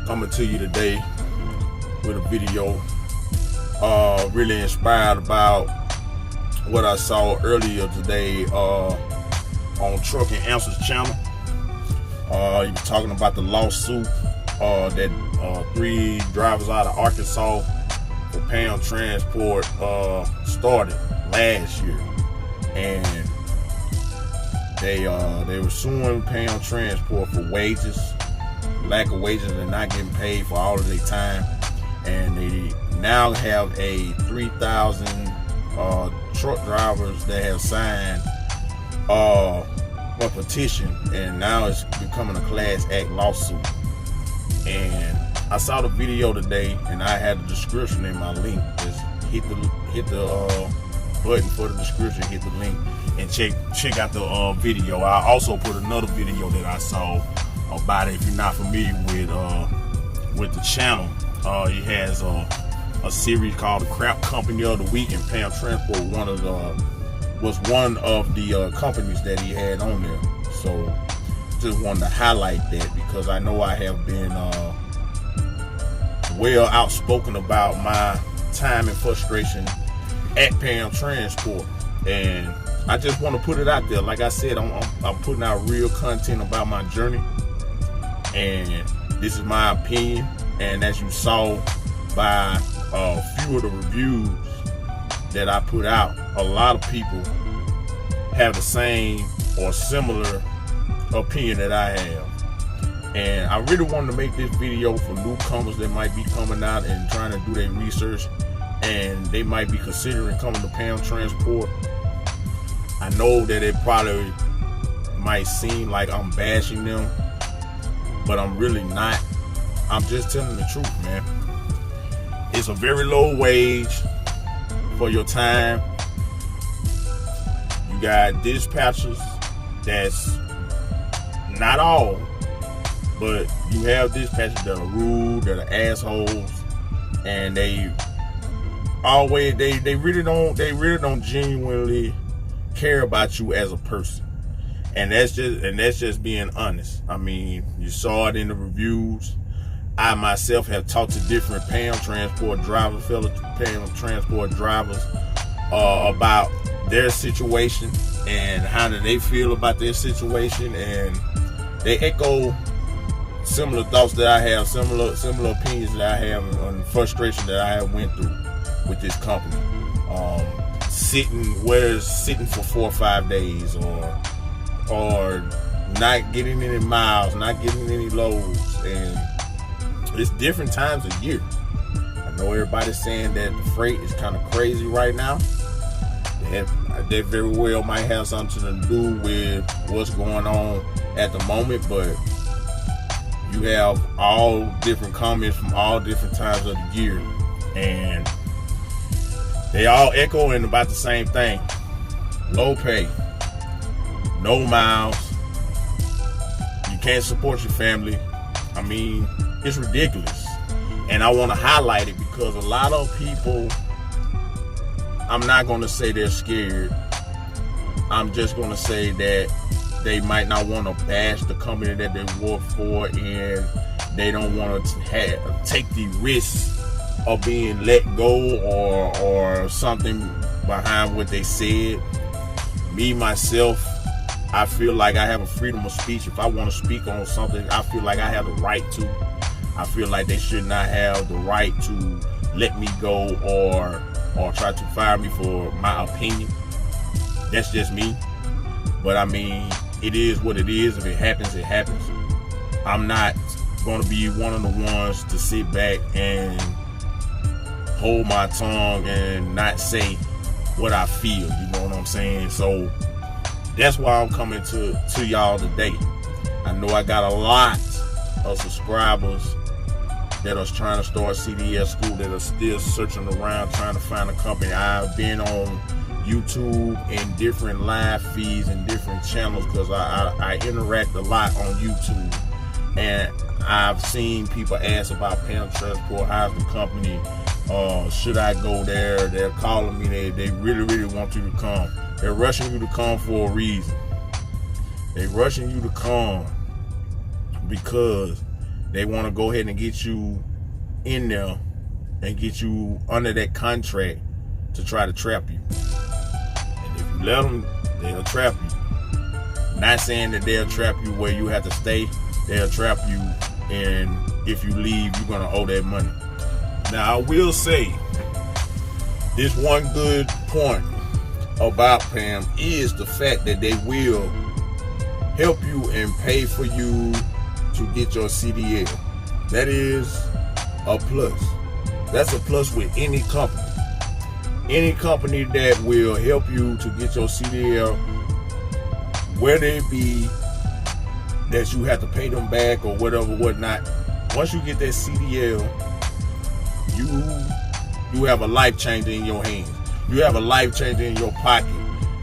Coming to you today with a video really inspired about what I saw earlier today on Trucking Answers channel. He was talking about the lawsuit that 3 drivers out of Arkansas for PAM transport started last year, and they were suing PAM transport for wages, lack of wages, and not getting paid for all of their time. And they now have a 3,000 truck drivers that have signed a petition, and now it's becoming a class act lawsuit. And I saw the video today, and I had the description in my link. Just hit the button for the description, hit the link, and check out the video. I also put another video that I saw about it. If you're not familiar with the channel, he has a series called the Crap Company of the Week, and PAM Transport was one of the companies that he had on there. So just wanted to highlight that, because I know I have been well outspoken about my time and frustration at PAM Transport, and I just want to put it out there. Like I said, I'm putting out real content about my journey, and this is my opinion. And as you saw by a few of the reviews that I put out, a lot of people have the same or similar opinion that I have. And I really wanted to make this video for newcomers that might be coming out and trying to do their research, and they might be considering coming to PAM Transport. I know that it probably might seem like I'm bashing them, but I'm really not. I'm just telling the truth, man. It's a very low wage for your time. You got dispatchers that's not all, but you have dispatchers that are rude, that are assholes, and they really don't genuinely care about you as a person. And that's just being honest. I mean, you saw it in the reviews. I myself have talked to different PAM Transport drivers, fellow PAM Transport drivers, about their situation and how do they feel about their situation, and they echo similar thoughts that I have, similar opinions that I have, and frustration that I have went through with this company. Sitting for 4 or 5 days, or not getting any miles, not getting any loads, and it's different times of year. I know everybody's saying that the freight is kind of crazy right now. That very well might have something to do with what's going on at the moment, but you have all different comments from all different times of the year, and they all echoing about the same thing. Low pay, no miles, you can't support your family. I mean, it's ridiculous. And I want to highlight it because a lot of people, I'm not going to say they're scared. I'm just going to say that they might not want to bash the company that they work for, and they don't want to take the risk of being let go or something behind what they said. Me, myself, I feel like I have a freedom of speech. If I want to speak on something, I feel like I have the right to. I feel like they should not have the right to let me go or try to fire me for my opinion. That's just me. But I mean, it is what it is. If it happens, it happens. I'm not going to be one of the ones to sit back and hold my tongue and not say what I feel. You know what I'm saying? So that's why I'm coming to y'all today. I know I got a lot of subscribers that are trying to start CDL school, that are still searching around trying to find a company. I've been on YouTube and different live feeds and different channels because I interact a lot on YouTube, and I've seen people ask about PAM Transport, how's the company, should I go there? They're calling me, they really want you to come. They're rushing you to come for a reason. They're rushing you to come because they want to go ahead and get you in there and get you under that contract to try to trap you. And if you let them, they'll trap you. Not saying that they'll trap you where you have to stay. They'll trap you, and if you leave, you're going to owe that money. Now, I will say this one good point about PAM is the fact that they will help you and pay for you to get your CDL. That is a plus. That's a plus with any company. Any company that will help you to get your CDL, whether it be that you have to pay them back or whatever, whatnot. Once you get that CDL, you have a life changer in your hands. You have a life changer in your pocket,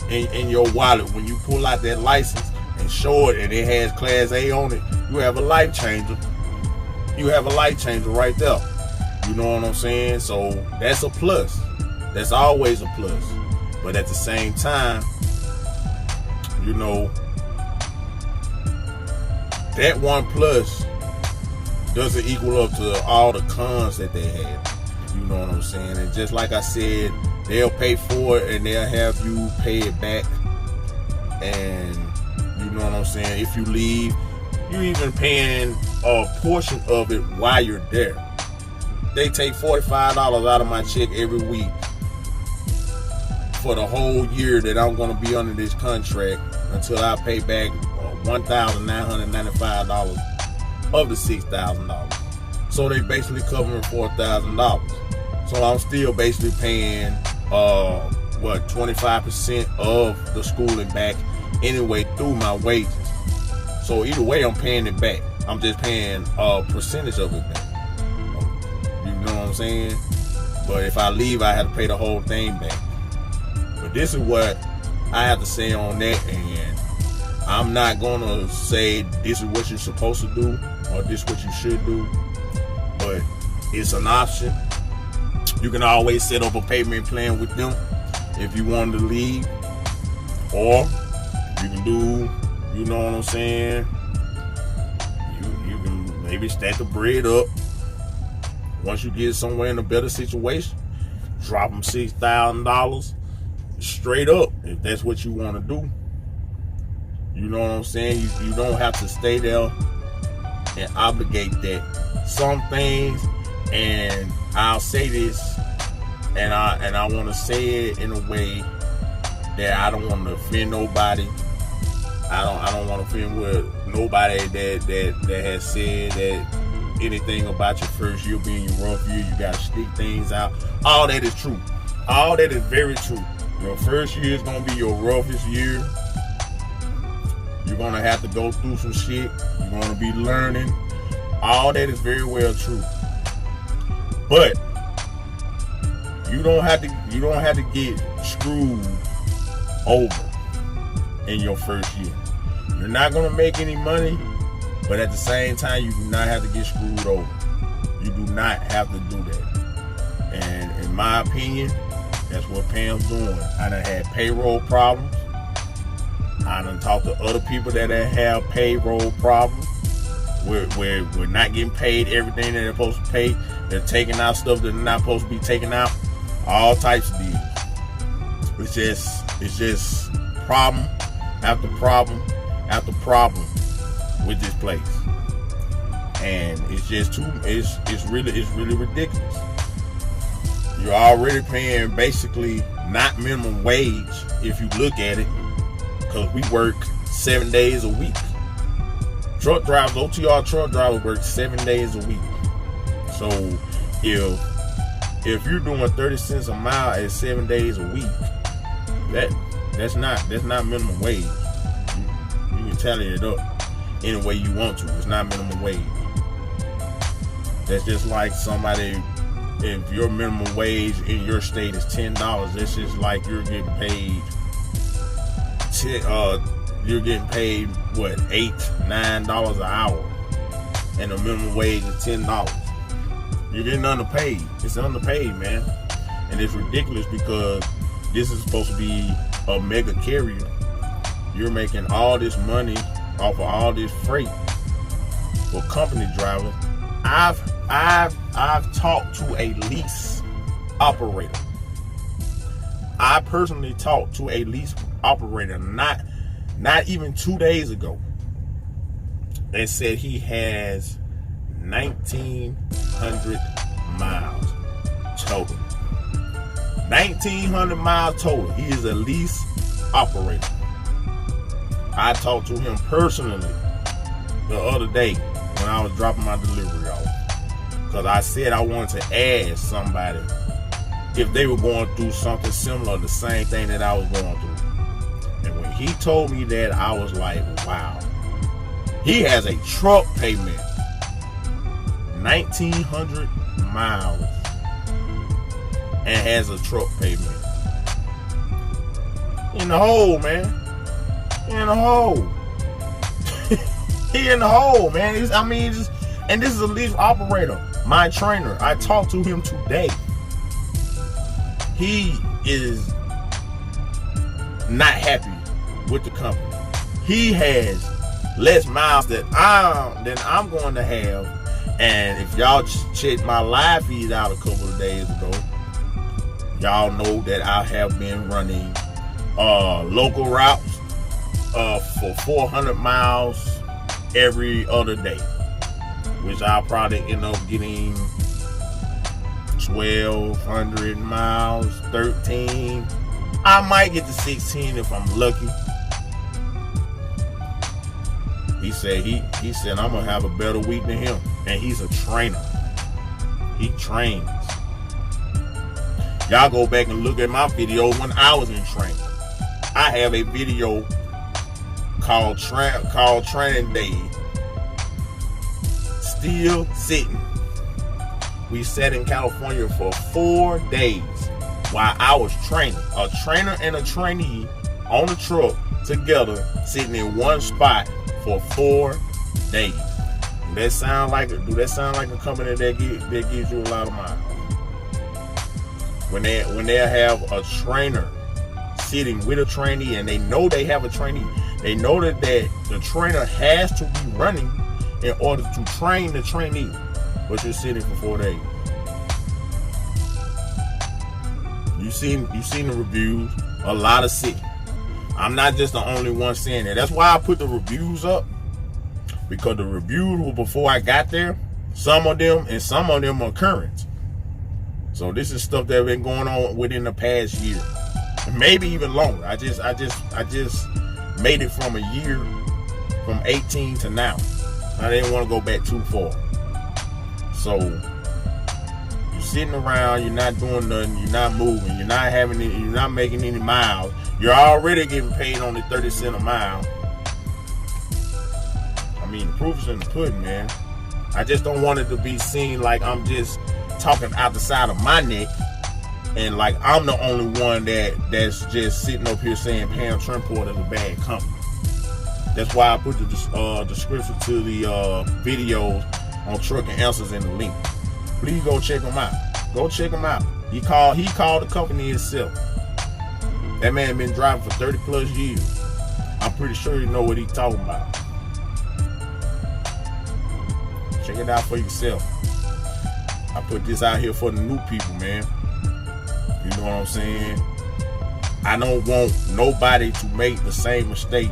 in your wallet. When you pull out that license and show it and it has Class A on it, you have a life changer. You have a life changer right there. You know what I'm saying? So that's a plus. That's always a plus. But at the same time, you know, that one plus doesn't equal up to all the cons that they have. You know what I'm saying? And just like I said, they'll pay for it and they'll have you pay it back. And you know what I'm saying? If you leave, You even paying a portion of it while you're there. They take $45 out of my check every week for the whole year that I'm going to be under this contract until I pay back $1,995 of the $6,000. So they basically covering $4,000. So I'm still basically paying 25% of the schooling back anyway through my wages. So either way, I'm paying it back. I'm just paying a percentage of it back. You know what I'm saying? But if I leave, I have to pay the whole thing back. But this is what I have to say on that, and I'm not gonna say this is what you're supposed to do or this is what you should do, but it's an option. You can always set up a payment plan with them if you want to leave, or you can do, you know what I'm saying, you can maybe stack the bread up. Once you get somewhere in a better situation, drop them $6,000 straight up if that's what you want to do. You know what I'm saying? You don't have to stay there and obligate that. Some things, and I'll say this, and I want to say it in a way that I don't want to offend nobody. I don't want to offend with nobody that has said that anything about your first year being your rough year, you gotta stick things out. All that is true. All that is very true. Your first year is gonna be your roughest year. You're gonna have to go through some shit. You're gonna be learning. All that is very well true. But you don't have to get screwed over in your first year. You're not gonna make any money, but at the same time, you do not have to get screwed over. You do not have to do that. And in my opinion, that's what PAM's doing. I done had payroll problems. I done talked to other people that have payroll problems. We're not getting paid everything that they're supposed to pay. They're taking out stuff that they're not supposed to be taking out. All types of deals. It's just problem after problem after problem with this place. And it's really ridiculous. You're already paying basically not minimum wage if you look at it, because we work 7 days a week. Truck drivers, OTR truck drivers work 7 days a week. So if you're doing 30 cents a mile at 7 days a week, that's not minimum wage. You can tally it up any way you want to. It's not minimum wage. That's just like somebody, if your minimum wage in your state is $10, that's just like you're getting paid what, $8-9 an hour, and the minimum wage is $10. You're getting underpaid. It's underpaid, man. And it's ridiculous because this is supposed to be a mega carrier. You're making all this money off of all this freight for company drivers. I've talked to a lease operator. I personally talked to a lease operator not even 2 days ago, that said he has 1,900 miles total. 1,900 miles total. He is a lease operator. I talked to him personally the other day when I was dropping my delivery off, because I said I wanted to ask somebody if they were going through something similar, the same thing that I was going through. And when he told me that, I was like, wow. He has a truck payment, 1,900 miles, and has a truck payment. In the hole, man. In the hole. He in the hole, man. And this is a lease operator. My trainer, I talked to him today. He is not happy with the company. He has less miles than I'm going to have. And if y'all check my live feed out a couple of days ago, y'all know that I have been running local routes for 400 miles every other day, which I'll probably end up getting 1,200 miles, 13. I might get to 16 if I'm lucky. He said I'm gonna have a better week than him, and he's a trainer. He trains. Y'all go back and look at my video when I was in training. I have a video called Training Day. Still sitting. We sat in California for 4 days while I was training. A trainer and a trainee on the truck together, sitting in one spot for 4 days. Do that sound like a company that gives you a lot of miles? When they have a trainer sitting with a trainee, and they know they have a trainee, they know that the trainer has to be running in order to train the trainee, but you're sitting for 4 days. You seen the reviews, a lot of sitting. I'm not just the only one saying that. That's why I put the reviews up, because the reviews were before I got there. Some of them are current. So this is stuff that been going on within the past year, maybe even longer. I just made it from a year, from 18 to now. I didn't want to go back too far. So you're sitting around, you're not doing nothing, you're not moving, you're not making any miles. You're already getting paid only 30 cents a mile. I mean, the proof is in the pudding, man. I just don't want it to be seen like I'm just talking out the side of my neck, and like I'm the only one that's just sitting up here saying PAM Transport is a bad company. That's why I put the description to the videos on Trucking Answers in the link. Please go check them out. Go check them out. He called the company himself. That man been driving for 30 plus years. I'm pretty sure you know what he's talking about. Check it out for yourself. I put this out here for the new people, man. You know what I'm saying? I don't want nobody to make the same mistake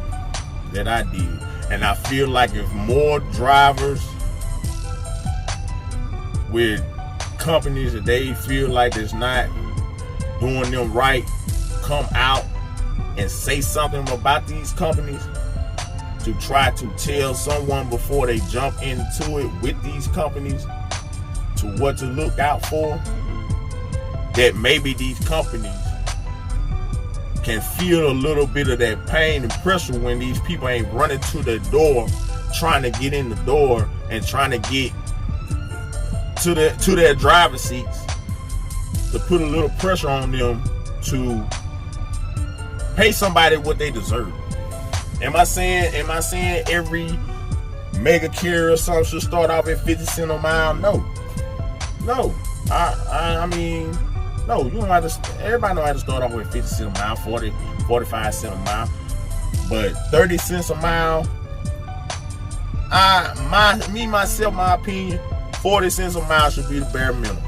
that I did. And I feel like if more drivers with companies that they feel like it's not doing them right come out and say something about these companies, to try to tell someone before they jump into it with these companies to what to look out for, that maybe these companies can feel a little bit of that pain and pressure when these people ain't running to the door trying to get in the door and trying to get to their driver's seats, to put a little pressure on them to pay somebody what they deserve. Am I saying every mega carrier or something should start off at 50 cents a mile? No. I mean, no, you don't have to. Everybody know how to start off with 50 cents a mile, 40, 45 cents a mile. But 30 cents a mile, my opinion, 40 cents a mile should be the bare minimum.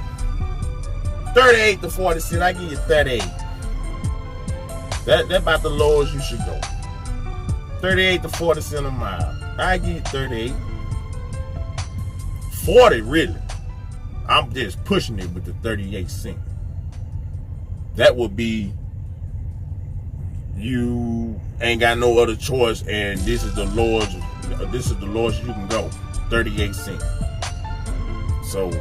38 to 40 cents, I give you 38. That's about the lowest you should go. 38 to 40 cents a mile. I give you 38. 40, really. I'm just pushing it with the 38 cents. That would be, you ain't got no other choice, and this is the lowest you can go. 38 cents. So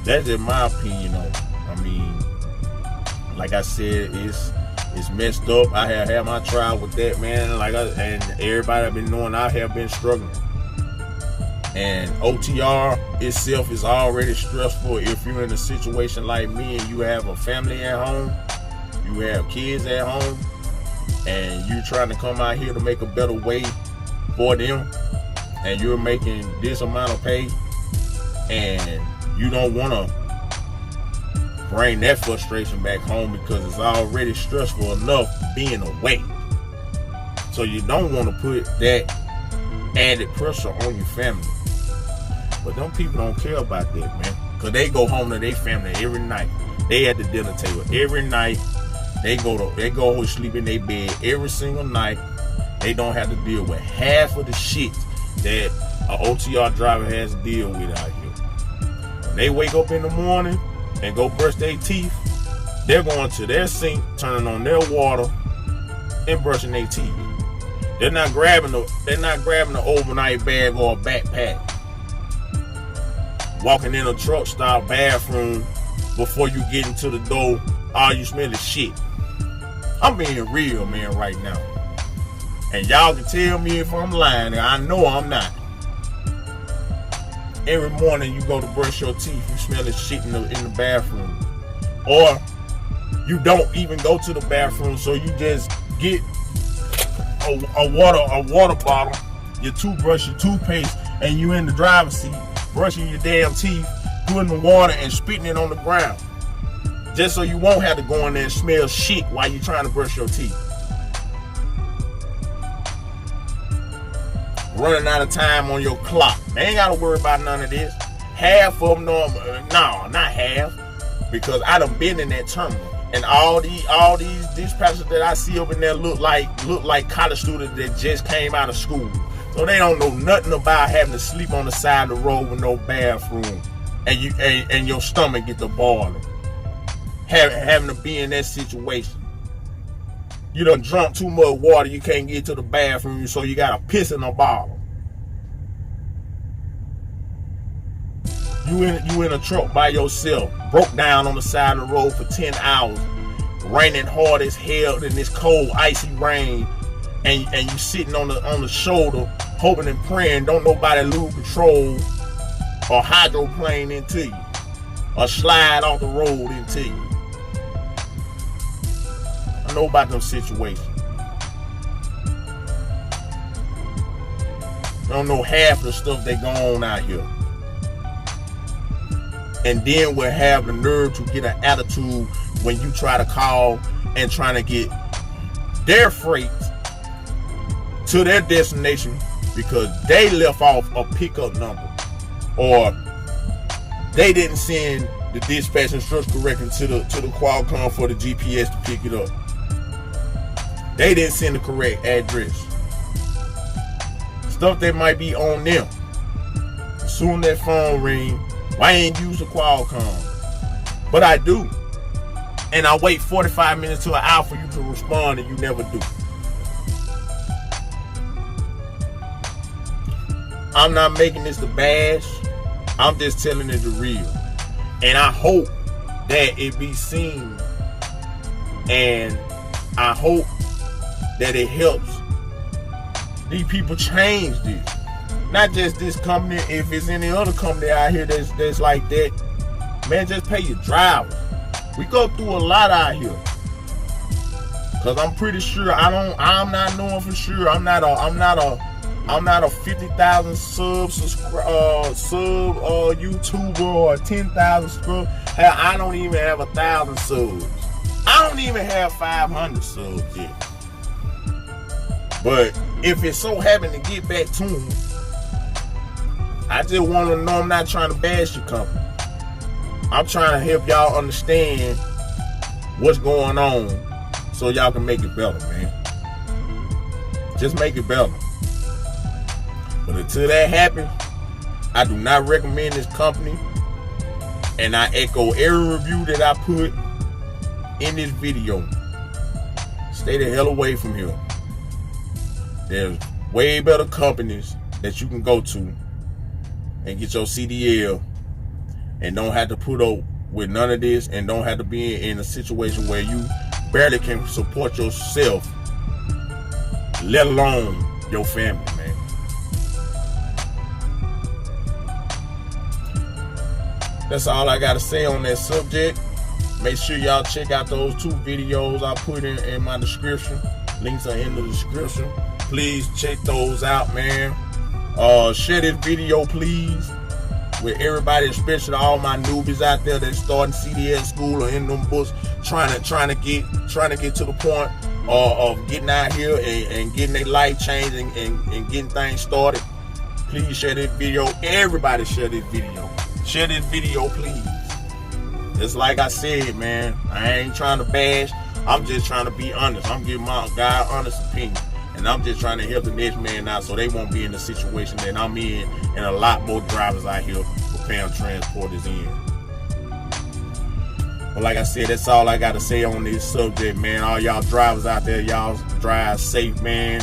that's in my opinion on it. I mean, like I said, it's messed up. I have had my trial with that, man. And everybody I've been knowing, I have been struggling. And OTR itself is already stressful. If you're in a situation like me and you have a family at home, you have kids at home, and you're trying to come out here to make a better way for them, and you're making this amount of pay, and you don't want to bring that frustration back home because it's already stressful enough being away. So you don't want to put that added pressure on your family. But them people don't care about that, man. Because they go home to their family every night. They at the dinner table every night. They go sleep in their bed every single night. They don't have to deal with half of the shit that an OTR driver has to deal with out here. When they wake up in the morning and go brush their teeth, they're going to their sink, turning on their water, and brushing their teeth. They're not grabbing the overnight bag or a backpack, walking in a truck stop bathroom before you get into the door. All you smell is shit. I'm being real, man, right now. And y'all can tell me if I'm lying. I know I'm not. Every morning you go to brush your teeth, you smell the shit in the bathroom. Or you don't even go to the bathroom, so you just get a water bottle, your toothbrush, your toothpaste, and you in the driver's seat, brushing your damn teeth, putting the water and spitting it on the ground. Just so you won't have to go in there and smell shit while you're trying to brush your teeth. Running out of time on your clock. They ain't got to worry about none of this. Half of them, no, not half, because I done been in that terminal. And all these dispatchers that I see up in there look like college students that just came out of school. So they don't know nothing about having to sleep on the side of the road with no bathroom, and your stomach get to boiling. Having to be in that situation. You done drunk too much water, you can't get to the bathroom, so you gotta piss in a bottle. You in a truck by yourself, broke down on the side of the road for 10 hours, raining hard as hell in this cold, icy rain, and you sitting on the shoulder, hoping and praying don't nobody lose control or hydroplane into you, or slide off the road into you. I know about them situations. I don't know half of the stuff that go on out here. And then we'll have the nerve to get an attitude when you try to call and trying to get their freight to their destination because they left off a pickup number, or they didn't send the dispatch instructions correctly to the Qualcomm for the GPS to pick it up. They didn't send the correct address. Stuff that might be on them. As soon as that phone ring, why ain't use the Qualcomm? But I do. And I wait 45 minutes to an hour for you to respond, and you never do. I'm not making this the bash. I'm just telling it the real. And I hope that it be seen. And I hope that it helps these people change this. Not just this company. If it's any other company out here that's like that, man, just pay your drivers. We go through a lot out here. Cause I'm pretty sure I'm not knowing for sure. I'm not a 50,000 sub YouTuber or 10,000 subs. Hell, I don't even have 1,000 subs. I don't even have 500 subs yet. But if it so happened to get back to him, I just want to know I'm not trying to bash your company. I'm trying to help y'all understand what's going on so y'all can make it better, man. Just make it better. But until that happens, I do not recommend this company. And I echo every review that I put in this video. Stay the hell away from here. There's way better companies that you can go to and get your CDL and don't have to put up with none of this, and don't have to be in a situation where you barely can support yourself, let alone your family, man. That's all I gotta say on that subject. Make sure y'all check out those 2 videos I put in my description. Links are in the description. Please check those out, man. Share this video, please, with everybody, especially all my newbies out there that's starting CDL school or in them books, trying to get to the point of getting out here and getting their life changed and getting things started. Please share this video. Everybody share this video. Share this video, please. Just like I said, man, I ain't trying to bash. I'm just trying to be honest. I'm giving my God honest opinion. And And I'm just trying to help the next man out so they won't be in the situation that I'm in, and a lot more drivers out here for PAM transporters in. But like I said, that's all I got to say on this subject, man. All y'all drivers out there, y'all drive safe, man.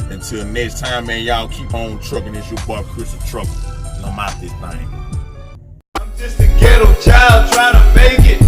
Until next time, man, y'all keep on trucking. It's your boy Chris the Trucker, and I'm out this thing. I'm just a ghetto child trying to make it.